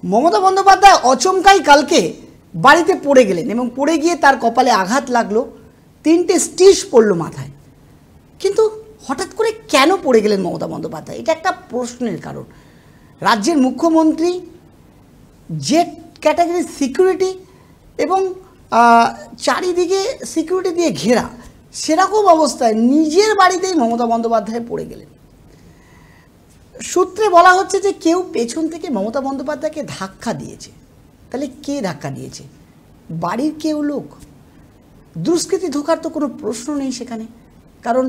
মমতা বন্দ্যোপাধ্যায় অচমকাই কালকে বাড়িতে পড়ে গেলেন এবং পড়ে গিয়ে তার কপালে আঘাত লাগলো, 3টে স্টিচ পড়লো মাথায়। কিন্তু হঠাৎ করে কেন পড়ে গেলেন মমতা বন্দ্যোপাধ্যায়? এটা একটা প্রশ্নের কারণ। রাজ্যের মুখ্যমন্ত্রী, জেড ক্যাটাগরির সিকিউরিটি এবং চারিদিকে সিকিউরিটি দিয়ে ঘেরা, সেরকম অবস্থায় নিজের বাড়িতেই মমতা বন্দ্যোপাধ্যায় পড়ে গেলেন। সূত্রে বলা হচ্ছে যে কেউ পেছন থেকে মমতা বন্দ্যোপাধ্যায়কে ধাক্কা দিয়েছে। তাহলে কে ধাক্কা দিয়েছে? বাড়ির কেউ লোক? দুষ্কৃতী ঢোকার তো কোনো প্রশ্ন নেই সেখানে, কারণ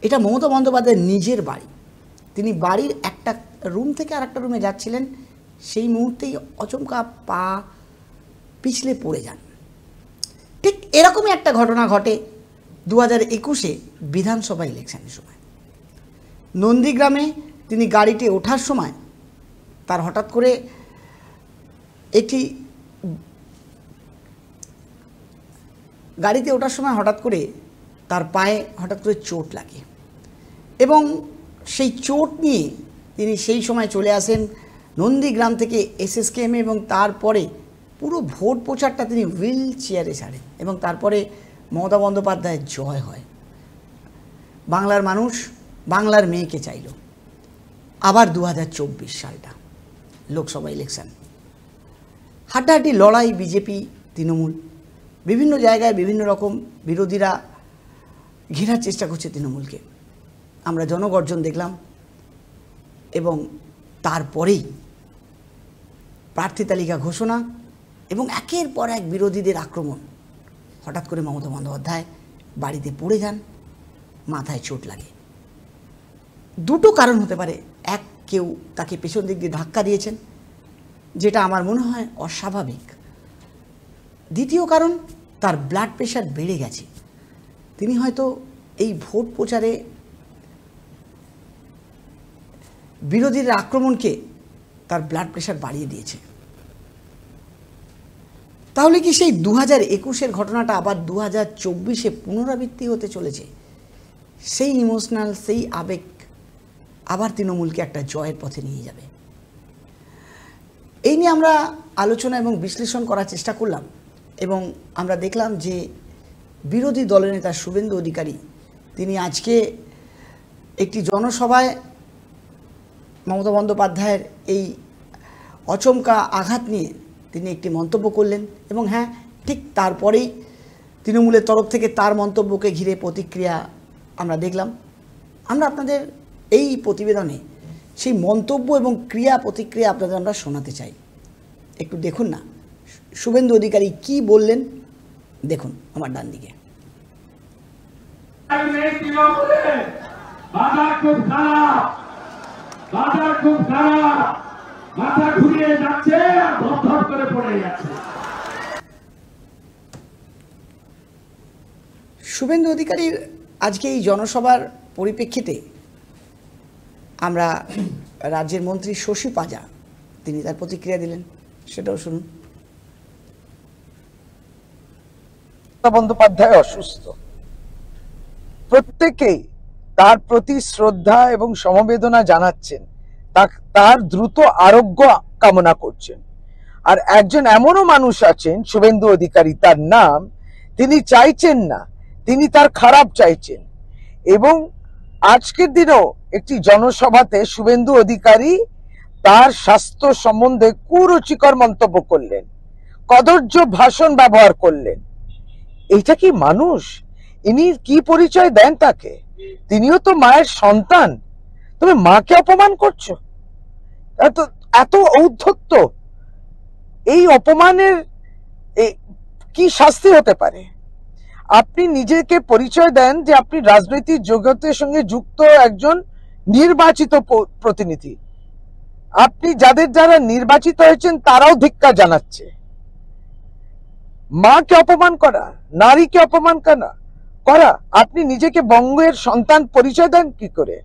এটা মমতা বন্দ্যোপাধ্যায়ের নিজের বাড়ি। তিনি বাড়ির একটা রুম থেকে আর একটা রুমে যাচ্ছিলেন, সেই মুহূর্তেই অচমকা পা পিছলে পড়ে যান। ঠিক এরকমই একটা ঘটনা ঘটে 2021-এ বিধানসভা ইলেকশনের সময়। নন্দীগ্রামে তিনি গাড়িতে ওঠার সময় তার হঠাৎ করে তার পায়ে হঠাৎ করে চোট লাগে এবং সেই চোট নিয়ে তিনি সেই সময় চলে আসেন নন্দীগ্রাম থেকে এসএসকেএমে এবং তারপরে পুরো ভোট প্রচারটা তিনি হুইল চেয়ারে ছাড়েন এবং তারপরে মমতা বন্দ্যোপাধ্যায়ের জয় হয়। বাংলার মানুষ বাংলার মেয়েকে চাইল। আবার 2024 সালটা লোকসভা ইলেকশন, হাড্ডাহাড্ডি লড়াই বিজেপি তৃণমূল। বিভিন্ন জায়গায় বিভিন্ন রকম বিরোধীরা ঘেরার চেষ্টা করছে তৃণমূলকে। আমরা জনগর্জন দেখলাম এবং তারপরেই প্রার্থী তালিকা ঘোষণা এবং একের পর এক বিরোধীদের আক্রমণ। হঠাৎ করে মমতা বন্দ্যোপাধ্যায় বাড়িতে পড়ে যান, মাথায় চোট লাগে। দুটো কারণ হতে পারে। এক, কেউ তাকে পেছন দিক দিয়ে ধাক্কা দিয়েছেন, যেটা আমার মনে হয় অস্বাভাবিক। দ্বিতীয় কারণ, তার ব্লাড প্রেশার বেড়ে গেছে। তিনি হয়তো এই ভোট প্রচারে বিরোধীর আক্রমণকে তার ব্লাড প্রেশার বাড়িয়ে দিয়েছে। তাহলে কি সেই 2021-এর ঘটনাটা আবার 2024-এ পুনরাবৃত্তি হতে চলেছে? সেই ইমোশনাল, সেই আবেগ আবার তৃণমূলকে একটা জয়ের পথে নিয়ে যাবে। এই নিয়ে আমরা আলোচনা এবং বিশ্লেষণ করার চেষ্টা করলাম এবং আমরা দেখলাম যে বিরোধী দলনেতা শুভেন্দু অধিকারী তিনি আজকে একটি জনসভায় মমতা বন্দ্যোপাধ্যায়ের এই অচমকা আঘাত নিয়ে তিনি একটি মন্তব্য করলেন এবং হ্যাঁ, ঠিক তারপরেই তৃণমূলের তরফ থেকে তার মন্তব্যকে ঘিরে প্রতিক্রিয়া আমরা দেখলাম। আমরা আপনাদের এই প্রতিবেদনে সেই মন্তব্য এবং ক্রিয়া প্রতিক্রিয়া আপনাদের আমরা শোনাতে চাই। একটু দেখুন না শুভেন্দু অধিকারী কি বললেন। দেখুন আমার ডান দিকে। শুভেন্দু অধিকারীর আজকে এই জনসভার পরিপ্রেক্ষিতে আমরা রাজ্যের মন্ত্রী শশী পাজা তিনি তার প্রতিক্রিয়া দিলেন, সেটাও শুনুন। বন্দ্যোপাধ্যায় অসুস্থ, প্রত্যেকেই তার প্রতি শ্রদ্ধা এবং সমবেদনা জানাচ্ছেন, তার দ্রুত আরোগ্য কামনা করছেন। আর একজন এমনও মানুষ আছেন শুভেন্দু অধিকারী, তার নাম, তিনি চাইছেন না, তিনি তার খারাপ চাইছেন। এবং আজকের দিনেও একটি জনসভাতে শুভেন্দু অধিকারী তার স্বাস্থ্য সম্বন্ধে কুরুচিকর মন্তব্য করলেন, কদর্য ভাষণ ব্যবহার করলেন। এটা কি মানুষ? ইনি কি পরিচয় দেন তাকে? তিনিও তো মায়ের সন্তান, তুমি মাকে অপমান করছো। এত ঔদ্ধত্য, এই অপমানের কি শাস্তি হতে পারে? আপনি নিজেকে পরিচয় দেন যে আপনি রাজনৈতিক জগতের সঙ্গে যুক্ত একজন নির্বাচিত প্রতিনিধি। আপনি যাদের যারা নির্বাচিত হয়েছেন তারাও ধিক্কার জানাচ্ছে। মাকে অপমান করা, নারীকে অপমান করা, আপনি নিজেকে বঙ্গের সন্তান পরিচয় দেন কি করে?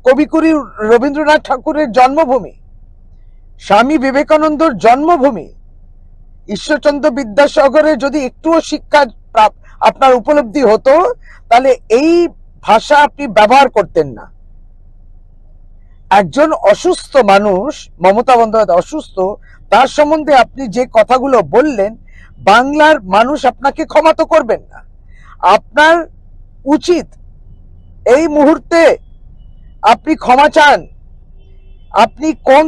কবিগুরু রবীন্দ্রনাথ ঠাকুরের জন্মভূমি, স্বামী বিবেকানন্দর জন্মভূমি, ঈশ্বরচন্দ্র বিদ্যাসাগরের যদি একটুও শিক্ষা আপনার উপলব্ধি হতো তাহলে এই ভাষা আপনি ব্যবহার করতেন না। একজন অসুস্থ মানুষ, মমতা বন্দ্যোপাধ্যায় অসুস্থ, তার সম্বন্ধে আপনি যে কথাগুলো বললেন, বাংলার মানুষ আপনাকে ক্ষমা তো করবেন না। আপনার উচিত এই মুহূর্তে আপনি ক্ষমা চান। আপনি কোন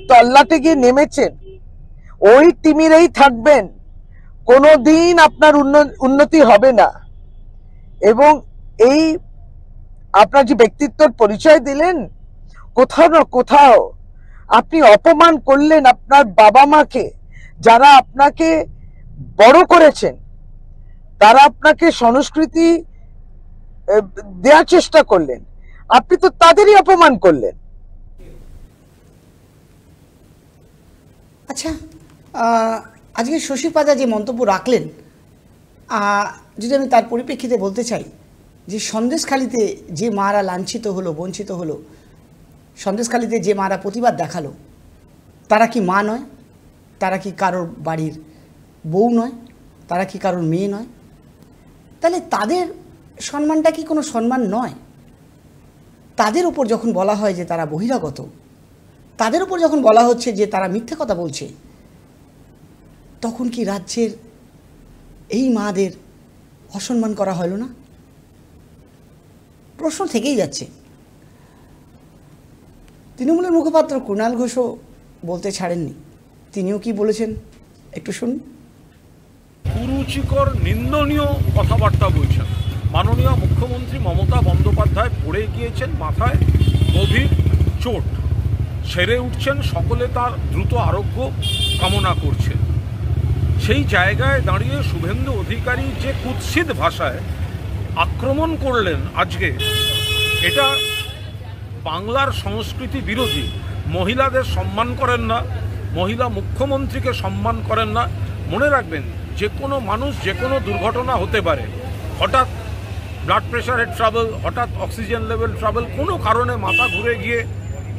তল্লাটে গিয়ে নেমেছেন, ওই তিমিরেই থাকবেন, কোনোদিন আপনার উন্নতি হবে না। এবং এই আপনার যে ব্যক্তিত্বর পরিচয় দিলেন, কোথাও না কোথাও আপনি অপমান করলেন আপনার বাবা মাকে, যারা আপনাকে বড় করেছেন, তারা আপনাকে সংস্কৃতি দেওয়ার চেষ্টা করলেন, আপনি তো তাদেরই অপমান করলেন। আচ্ছা, আজকে শশী পাজা যে মন্তব্য রাখলেন, যদি আমি তার পরিপ্রেক্ষিতে বলতে চাই যে সন্দেশখালিতে যে মারা লাঞ্ছিত হলো, বঞ্চিত হলো, সন্দেশখালিতে যে মারা প্রতিবাদ দেখালো, তারা কি মা নয়? তারা কি কারোর বাড়ির বউ নয়? তারা কি কারোর মেয়ে নয়? তাহলে তাদের সম্মানটা কি কোনো সম্মান নয়? তাদের উপর যখন বলা হয় যে তারা বহিরাগত, তাদের উপর যখন বলা হচ্ছে যে তারা মিথ্যে কথা বলছে, তখন কি রাজ্যের এই মাদের অসম্মান করা হলো না? প্রশ্ন থেকেই যাচ্ছে। তৃণমূলের মুখপাত্র কুণাল ঘোষও বলতে ছাড়েননি। তিনিও কি বলেছেন একটু শুনুন। কুরুচিকর নিন্দনীয় কথাবার্তা বলছেন। মাননীয় মুখ্যমন্ত্রী মমতা বন্দ্যোপাধ্যায় পড়ে গিয়েছেন, মাথায় গভীর চোট, সেরে উঠছেন, সকলে তার দ্রুত আরোগ্য কামনা করছে। সেই জায়গায় দাঁড়িয়ে শুভেন্দু অধিকারী যে কুৎসিত ভাষায় আক্রমণ করলেন আজকে, এটা বাংলার সংস্কৃতি বিরোধী। মহিলাদের সম্মান করেন না, মহিলা মুখ্যমন্ত্রীকে সম্মান করেন না। মনে রাখবেন, যে কোনো মানুষ যে কোনো দুর্ঘটনা হতে পারে। হঠাৎ ব্লাড প্রেশারের ট্রাবল, হঠাৎ অক্সিজেন লেভেল ট্রাবল, কোনো কারণে মাথা ঘুরে গিয়ে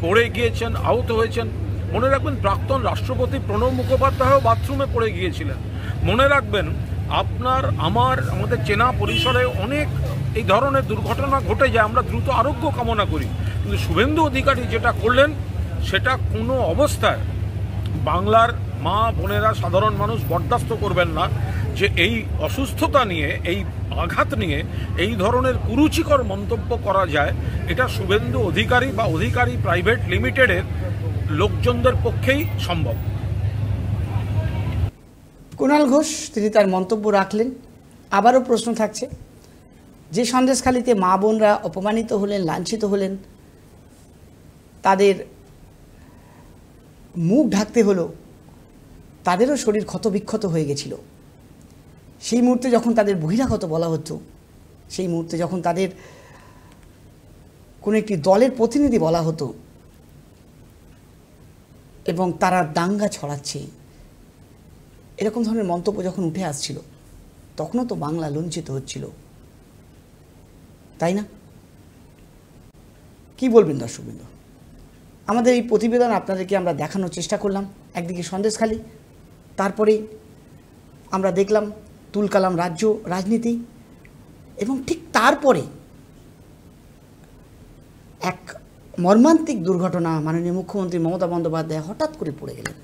পড়ে গিয়েছেন, আহত হয়েছেন। মনে রাখবেন, প্রাক্তন রাষ্ট্রপতি প্রণব মুখোপাধ্যায়ও বাথরুমে পড়ে গিয়েছিলেন। মনে রাখবেন, আমাদের চেনা পরিসরে অনেক এই ধরনের দুর্ঘটনা ঘটে যায়, আমরা দ্রুত আরোগ্য কামনা করি। কিন্তু শুভেন্দু অধিকারী যেটা করলেন, সেটা কোনো অবস্থায় বাংলার মা বোনেরা, সাধারণ মানুষ বরদাস্ত করবেন না। যে এই অসুস্থতা নিয়ে, এই আঘাত নিয়ে এই ধরনের কুরুচিকর মন্তব্য করা যায়, এটা শুভেন্দু অধিকারী বা অধিকারী প্রাইভেট লিমিটেডের লোকজনদের পক্ষেই সম্ভব। কুণাল ঘোষ তিনি তার মন্তব্য রাখলেন। আবারও প্রশ্ন থাকছে, যে সন্দেশখালিতে মা বোনরা অপমানিত হলেন, লাঞ্ছিত হলেন, তাদের মুখ ঢাকতে হলো, তাদেরও শরীর ক্ষতবিক্ষত হয়ে গেছিল। সেই মুহূর্তে যখন তাদের বহিরাগত বলা হতো, সেই মুহূর্তে যখন তাদের কোনো একটি দলের প্রতিনিধি বলা হতো এবং তারা দাঙ্গা ছড়াচ্ছে, এরকম ধরনের মন্তব্য যখন উঠে আসছিল, তখনও তো বাংলা লঞ্চিত হচ্ছিল, তাই না? কি বলবেন দর্শকবৃন্দ? আমাদের এই প্রতিবেদন আপনাদেরকে আমরা দেখানোর চেষ্টা করলাম। একদিকে সন্দেশখালি, তারপরে আমরা দেখলাম তুলকালাম রাজ্য রাজনীতি, এবং ঠিক তারপরে এক মর্মান্তিক দুর্ঘটনা। মাননীয় মুখ্যমন্ত্রী মমতা বন্দ্যোপাধ্যায় হঠাৎ করে পড়ে গেলেন।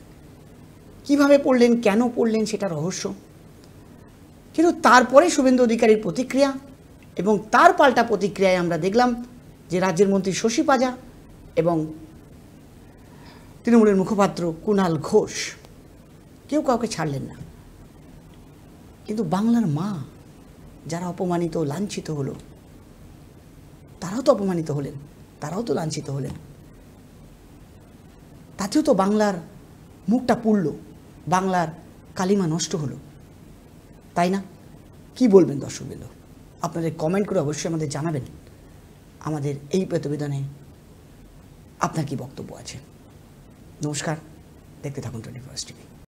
কিভাবে পড়লেন, কেন পড়লেন, সেটা রহস্য। কিন্তু তারপরে শুভেন্দু অধিকারীর প্রতিক্রিয়া, এবং তার পাল্টা প্রতিক্রিয়ায় আমরা দেখলাম যে রাজ্যের মন্ত্রী শশী পাজা এবং তৃণমূলের মুখপাত্র কুণাল ঘোষ কেউ কাউকে ছাড়লেন না। কিন্তু বাংলার মা যারা অপমানিত, লাঞ্ছিত হলো, তারাও তো অপমানিত হলেন, তারাও তো লাঞ্ছিত হলেন। তাতেও তো বাংলার মুখটা পুড়ল, বাংলার কালিমা নষ্ট হলো, তাই না? কি বলবেন দর্শকবৃন্দ? আপনাদের কমেন্ট করে অবশ্যই আমাদের জানাবেন। আমাদের এই প্রতিবেদনে আপনার কি বক্তব্য আছে? নমস্কার, দেখতে থাকুন 24 টিভি।